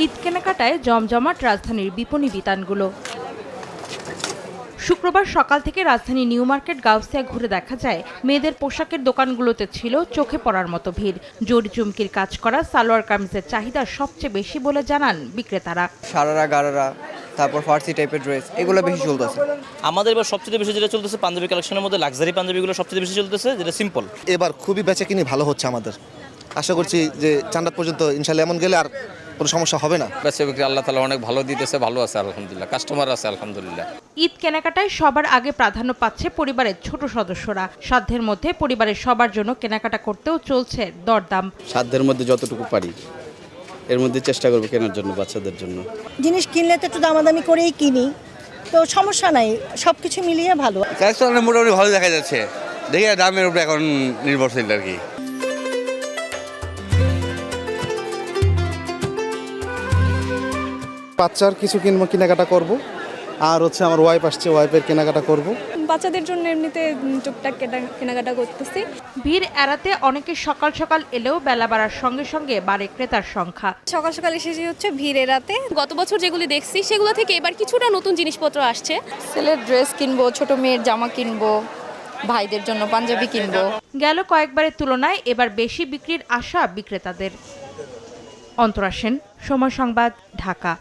ঈদ কেনাকাটায় জমজমাট রাজধানীর বিপণী বিতানগুলো। শুক্রবার সকাল থেকে রাজধানী নিউ মার্কেট গাউসিয়া ঘুরে দেখা যায় মেয়েদের পোশাকের দোকানগুলোতে ছিল চোখে পড়ার মতো ভিড়। জরি চুমকির কাজ করা সালোয়ার কামিজের চাহিদা সবচেয়ে বেশি বলে জানান বিক্রেতারা। সারারা গারারা, তারপর ফার্সি টাইপের ড্রেস, এগুলো বেশি চলতেছে। আমাদের এবার সবচেয়ে বেশি যেটা চলতেছে পাঞ্জাবি কালেকশনের মধ্যে লাক্সারি পাঞ্জাবিগুলো সবচেয়ে বেশি চলতেছে, যেটা সিম্পল। এবার খুবই বেচাকিনি ভালো হচ্ছে আমাদের। আশা করছি যে চাঁদা পর্যন্ত ইনশাল্লাহ এমন গেলে আর কোনো সমস্যা হবে না। বেচা বিক্রি আল্লাহ তাআলা অনেক ভালো দিতেছে, ভালো আছে আলহামদুলিল্লাহ, কাস্টমার আছে আলহামদুলিল্লাহ। ঈদ কেনাকাটায় সবার আগে প্রাধান্য পাচ্ছে পরিবারের ছোট সদস্যরা। সাধ্যের মধ্যে পরিবারের সবার জন্য কেনাকাটা করতেও চলছে দরদাম। সাধ্যের মধ্যে যতটুকু পারি এর মধ্যে চেষ্টা করবো কেনার জন্য, বাচ্চাদের জন্য। জিনিস কিনলে তো একটু দামাদামি করেই কিনি, তো সমস্যা নাই, সবকিছু মিলিয়ে ভালো। কালেকশন মোটামুটি ভালো দেখা যাচ্ছে, দেখি দামের উপরে এখন নির্ভরশীল আর কি। বাচ্চার কিছু কেনাকাটা করব, আর হচ্ছে আমার ওয়াইফ আসছে, ওয়াইফের কেনাকাটা করব। বাচ্চাদের জন্য এমনিতে টুকটাক কেনাকাটা করতেছি। ভিড় এড়াতে অনেকে সকাল সকাল এলেও বেলা বাড়ার সঙ্গে সঙ্গে বাড়ে ক্রেতার সংখ্যা। সকাল সকাল এসেছি হচ্ছে ভিড় এড়াতে। গত বছর যেগুলি দেখছি সেগুলো থেকে এবার কিছুটা নতুন জিনিসপত্র আসছে। ছেলের ড্রেস কিনবো, ছোট মেয়ের জামা কিনবো, ভাইদের জন্য পাঞ্জাবি কিনবো। গেল কয়েকবারের তুলনায় এবার বেশি বিক্রির আশা বিক্রেতাদের। অন্তরা সেন, সময় সংবাদ, ঢাকা।